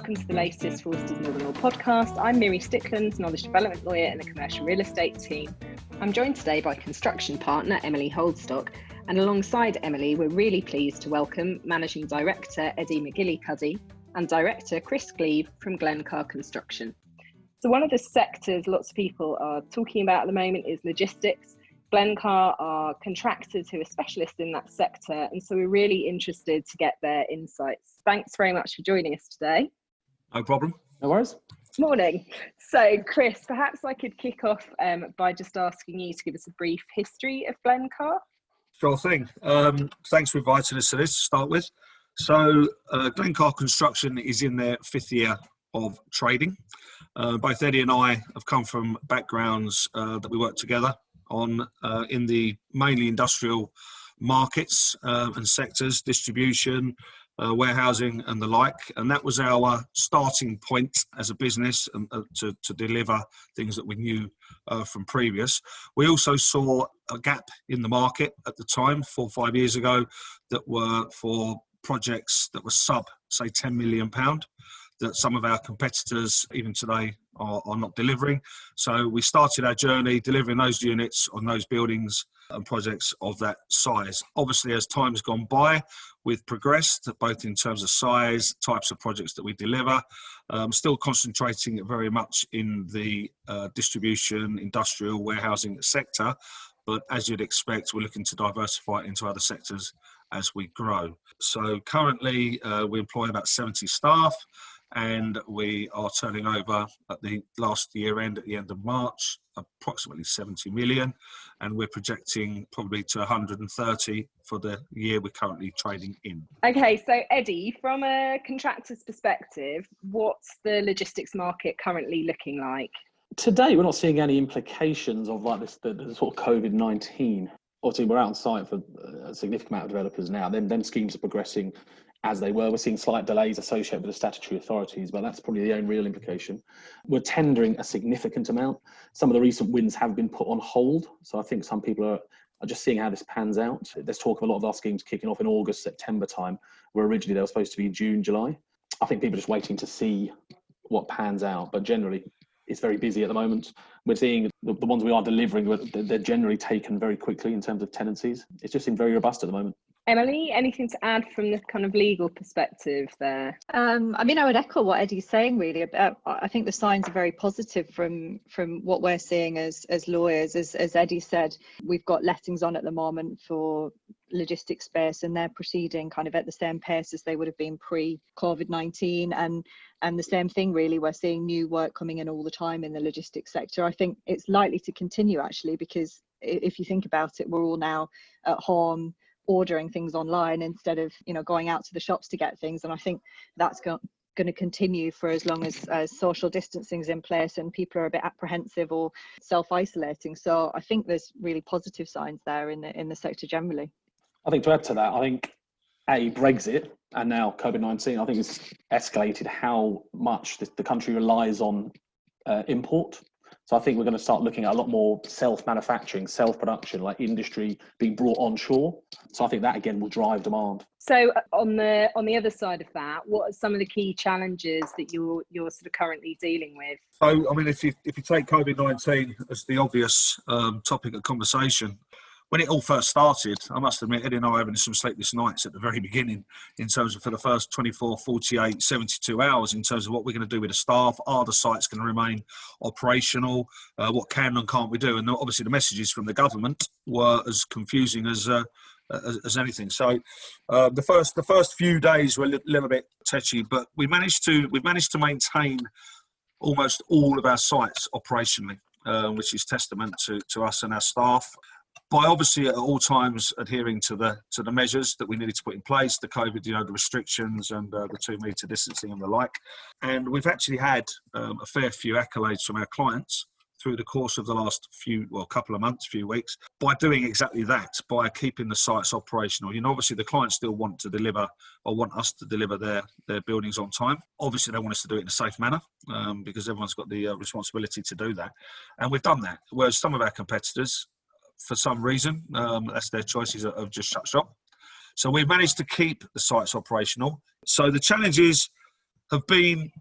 welcome to the latest Forsters Northern Law podcast. I'm Miri Stickland, Knowledge Development Lawyer in the Commercial Real Estate team. I'm joined today by Construction Partner Emily Holdstock, and alongside Emily, we're really pleased to welcome Managing Director Eddie McGillycuddy and Director Chris Gleave from Glencar Construction. So one of the sectors lots of people are talking about at the moment is logistics. Glencar are contractors who are specialists in that sector, and so we're really interested to get their insights. Thanks very much for joining us today. No problem. No worries. Morning. So, Chris, perhaps I could kick off by just asking you to give us a brief history of Glencar. Sure thing. Thanks for inviting us to this to start with. So, Glencar Construction is in their fifth year of trading. Both Eddie and I have come from backgrounds that we work together on in the mainly industrial markets and sectors, distribution, warehousing and the like, and that was our starting point as a business to deliver things that we knew from previous. We also saw a gap in the market at the time, 4 or 5 years ago, that were for projects that were sub, say, £10 million, that some of our competitors, even today, are not delivering. So we started our journey delivering those units on those buildings and projects of that size. Obviously, as time's gone by, we've progressed both in terms of size, types of projects that we deliver, still concentrating very much in the distribution, industrial, warehousing sector. But as you'd expect, we're looking to diversify into other sectors as we grow. So currently, we employ about 70 staff. And we are turning over at the last year end, at the end of March, approximately 70 million. And we're projecting probably to 130 for the year we're currently trading in. Okay, so Eddie, from a contractor's perspective, what's the logistics market currently looking like? Today, we're not seeing any implications of like this, the sort of COVID-19. Obviously, we're out on site for a significant amount of developers now. Then schemes are progressing as they were. We're seeing slight delays associated with the statutory authorities, but that's probably the only real implication. We're tendering a significant amount. Some of the recent wins have been put on hold. So I think some people are just seeing how this pans out. There's talk of a lot of our schemes kicking off in August, September time, where originally they were supposed to be June, July. I think people are just waiting to see what pans out, but generally it's very busy at the moment. We're seeing the ones we are delivering, they're generally taken very quickly in terms of tenancies. It's just seemed very robust at the moment. Emily, anything to add from the kind of legal perspective there? I would echo what Eddie's saying really. I think the signs are very positive from what we're seeing as lawyers. As Eddie said, we've got lettings on at the moment for logistics space, and they're proceeding kind of at the same pace as they would have been pre-COVID-19. And the same thing really, we're seeing new work coming in all the time in the logistics sector. I think it's likely to continue actually, because if you think about it, we're all now at home ordering things online instead of going out to the shops to get things, and I think that's going to continue for as long as social distancing is in place and people are a bit apprehensive or self-isolating. So I think there's really positive signs there in the sector generally. I think to add to that, I think Brexit and now COVID-19, I think it's escalated how much the country relies on import. So I think we're going to start looking at a lot more self-manufacturing, self-production, like industry being brought onshore. So I think that again will drive demand. So on the other side of that, what are some of the key challenges that you're sort of currently dealing with? So I mean, if you take COVID-19 as the obvious topic of conversation, when it all first started, I must admit, Eddie and I were having some sleepless nights at the very beginning in terms of for the first 24, 48, 72 hours in terms of what we're going to do with the staff. Are the sites going to remain operational? What can and can't we do? And obviously the messages from the government were as confusing as anything. So the first few days were a little bit touchy, but we've managed to maintain almost all of our sites operationally, which is testament to us and our staff. By obviously at all times adhering to the measures that we needed to put in place, the COVID, the restrictions and the 2 metre distancing and the like. And we've actually had a fair few accolades from our clients through the course of the last couple of months, few weeks, by doing exactly that, by keeping the sites operational. Obviously the clients still want to deliver or want us to deliver their buildings on time. Obviously they want us to do it in a safe manner because everyone's got the responsibility to do that. And we've done that. Whereas some of our competitors, for some reason, that's their choices, of just shut shop. So we've managed to keep the sites operational. So the challenge is have been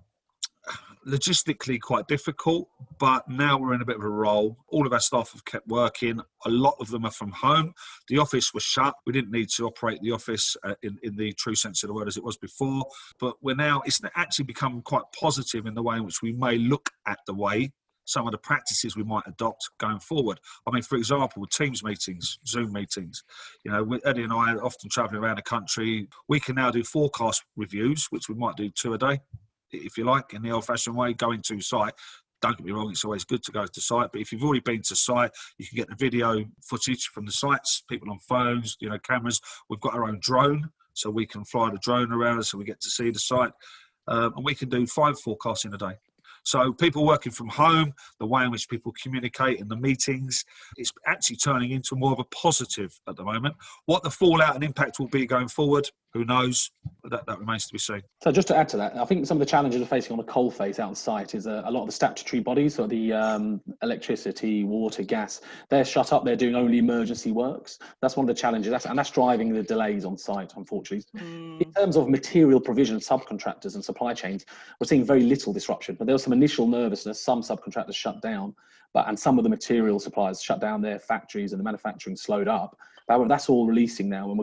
logistically quite difficult, but now we're in a bit of a roll. All of our staff have kept working. A lot of them are from home. The office was shut. We didn't need to operate the office in the true sense of the word as it was before, but it's actually become quite positive in the way in which we may look at the way some of the practices we might adopt going forward. I mean, for example, Teams meetings, Zoom meetings. You know, Eddie and I are often travelling around the country. We can now do forecast reviews, which we might do 2 a day, if you like, in the old-fashioned way, going to site. Don't get me wrong, it's always good to go to site, but if you've already been to site, you can get the video footage from the sites, people on phones, you know, cameras. We've got our own drone, so we can fly the drone around so we get to see the site. And we can do 5 forecasts in a day. So people working from home, the way in which people communicate in the meetings, it's actually turning into more of a positive at the moment. What the fallout and impact will be going forward, who knows? That remains to be seen. So just to add to that, I think some of the challenges we're facing on the coal face out on site is a lot of the statutory bodies, so the electricity, water, gas, they're shut up. They're doing only emergency works. That's one of the challenges, that's driving the delays on site, unfortunately. In terms of material provision, subcontractors and supply chains, we're seeing very little disruption, but there was some initial nervousness. Some subcontractors shut down, and some of the material suppliers shut down their factories and the manufacturing slowed up. However, that's all releasing now, and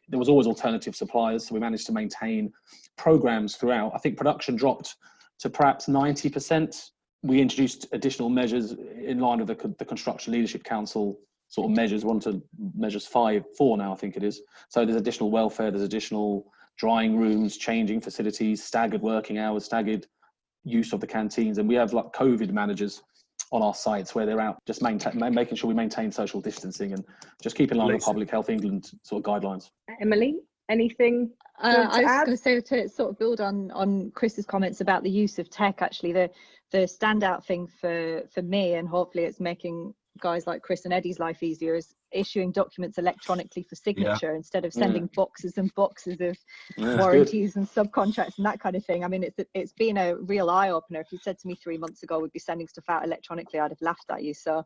there was always alternative suppliers, so we managed to maintain programs throughout. I think production dropped to perhaps 90%. We introduced additional measures in line with the Construction Leadership Council sort of measures. We're on to measures 4 now, I think it is. So there's additional welfare, there's additional drying rooms, changing facilities, staggered working hours, staggered use of the canteens, and we have like COVID managers on our sites where they're out just making sure we maintain social distancing and just keep in line with Public Health England sort of guidelines. Emily, anything? I was going to say, to sort of build on Chris's comments about the use of tech, actually the standout thing for me, and hopefully it's making guys like Chris and Eddie's life easier, is issuing documents electronically for signature instead of sending boxes and boxes of warranties and subcontracts and that kind of thing. I mean, it's been a real eye-opener. If you said to me 3 months ago we'd be sending stuff out electronically, I'd have laughed at you. So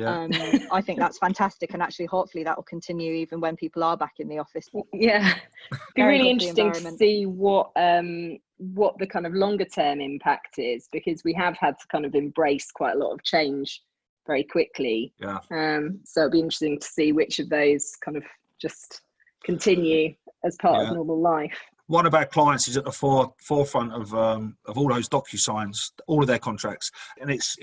I think that's fantastic, and actually hopefully that will continue even when people are back in the office. Yeah, it'd be really interesting to see what the kind of longer term impact is, because we have had to kind of embrace quite a lot of change very quickly. So it'll be interesting to see which of those kind of just continue as part of normal life. One of our clients is at the forefront of all those DocuSigns, all of their contracts, and it's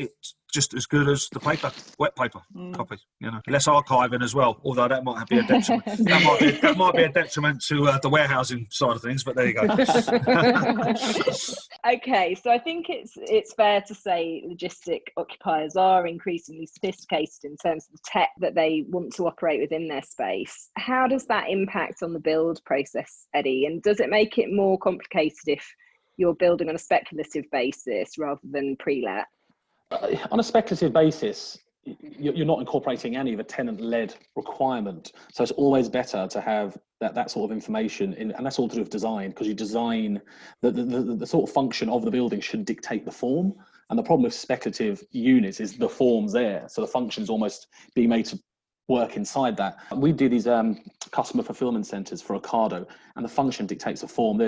just as good as the paper, wet paper copy. You know, less archiving as well. Although that might be a detriment. that might be a detriment to the warehousing side of things. But there you go. Okay, so I think it's fair to say logistic occupiers are increasingly sophisticated in terms of the tech that they want to operate within their space. How does that impact on the build process, Eddie? And does it make it more complicated if you're building on a speculative basis rather than pre-let? On a speculative basis, you're not incorporating any of the tenant-led requirement. So it's always better to have that sort of information in, and that's all to do with design, because you design the sort of function of the building should dictate the form. And the problem with speculative units is the form's there, so the function is almost being made to work inside that. We do these customer fulfillment centers for Ocado, and the function dictates the form.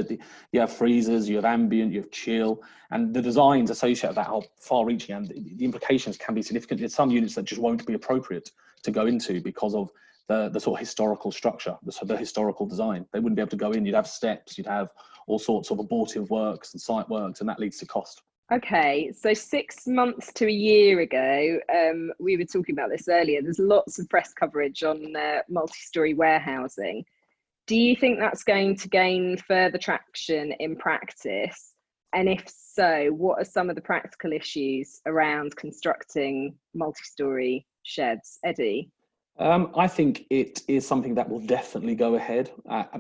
You have freezers, you have ambient, you have chill, and the designs associated with that are far-reaching, and the implications can be significant. There's some units that just won't be appropriate to go into because of the sort of historical structure, the historical design. They wouldn't be able to go in. You'd have steps, you'd have all sorts of abortive works and site works, and that leads to cost. Okay, so 6 months to a year ago, we were talking about this earlier, there's lots of press coverage on multi-story warehousing. Do you think that's going to gain further traction in practice? And if so, what are some of the practical issues around constructing multi-story sheds? Eddie? I think it is something that will definitely go ahead,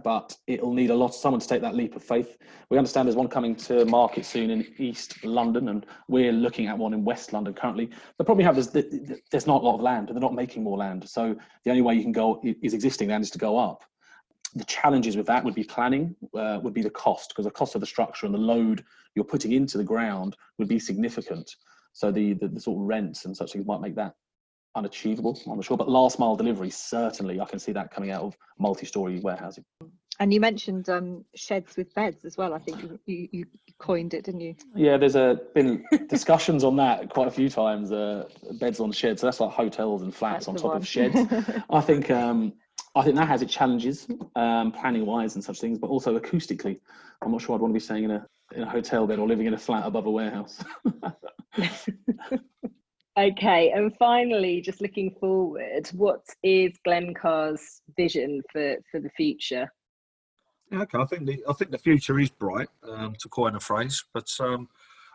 but it'll need someone to take that leap of faith. We understand there's one coming to market soon in East London, and we're looking at one in West London currently. The problem you have is that there's not a lot of land, and they're not making more land. So the only way you can go is existing land is to go up. The challenges with that would be planning, would be the cost, because the cost of the structure and the load you're putting into the ground would be significant. So the sort of rents and such things might make that unachievable, I'm not sure, but last mile delivery, certainly I can see that coming out of multi-story warehousing. And you mentioned sheds with beds as well. I think you coined it, didn't you? Yeah, there's been discussions on that quite a few times. Beds on sheds, so that's like hotels and flats That's on top of sheds. I think that has its challenges, planning wise and such things, but also acoustically. I'm not sure I'd want to be staying in a hotel bed or living in a flat above a warehouse. Okay, and finally, just looking forward, what is Glencar's vision for the future? Yeah, okay, I think the future is bright, to coin a phrase, but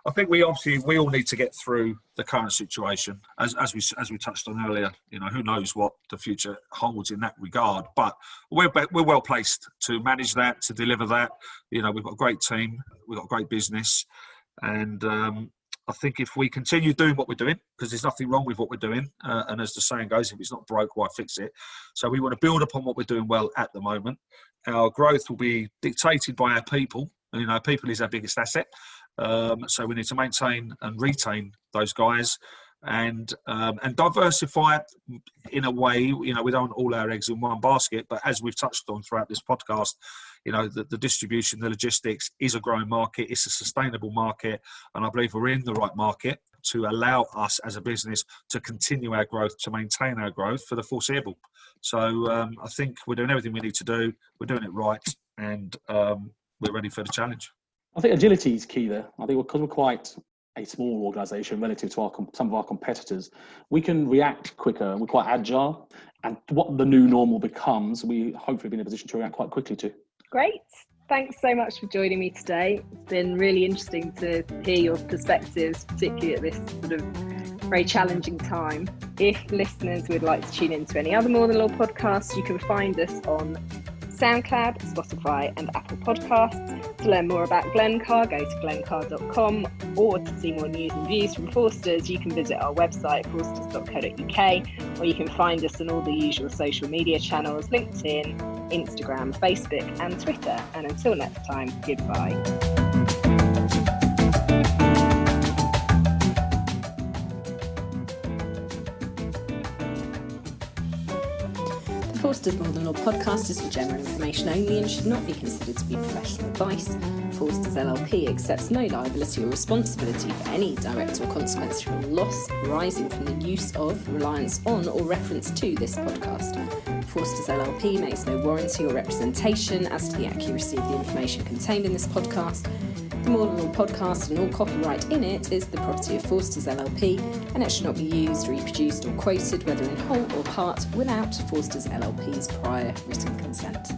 I think we all need to get through the current situation, as we touched on earlier. You know, who knows what the future holds in that regard, but we're well placed to manage that, to deliver that. You know, we've got a great team, we've got a great business, and I think if we continue doing what we're doing, because there's nothing wrong with what we're doing, and as the saying goes, if it's not broke, why fix it? So we want to build upon what we're doing well at the moment. Our growth will be dictated by our people. You know, people is our biggest asset. So we need to maintain and retain those guys, and diversify in a way. You know, we don't want all our eggs in one basket, but as we've touched on throughout this podcast, you know, the distribution, the logistics is a growing market. It's a sustainable market, and I believe we're in the right market to allow us as a business to continue our growth, to maintain our growth for the foreseeable. So I think we're doing everything we need to do. We're doing it right, and we're ready for the challenge. I think agility is key there. I think because we're quite a small organisation relative to some of our competitors, we can react quicker. We're quite agile, and what the new normal becomes, we hopefully be in a position to react quite quickly to. Great. Thanks so much for joining me today. It's been really interesting to hear your perspectives, particularly at this sort of very challenging time. If listeners would like to tune into any other More Than Law podcasts, you can find us on SoundCloud, Spotify and Apple Podcasts. To learn more about Glencar, go to glencar.com, or to see more news and views from Forsters, you can visit our website, forsters.co.uk, or you can find us on all the usual social media channels, LinkedIn, Instagram, Facebook and Twitter. And until next time, goodbye. Forsters More Than Law podcast is for general information only and should not be considered to be professional advice. Forsters LLP accepts no liability or responsibility for any direct or consequential loss arising from the use of, reliance on or reference to this podcast. Forsters LLP makes no warranty or representation as to the accuracy of the information contained in this podcast. The More Than Law podcast and all copyright in it is the property of Forsters LLP, and it should not be used, reproduced or quoted, whether in whole or part, without Forsters LLP's prior written consent.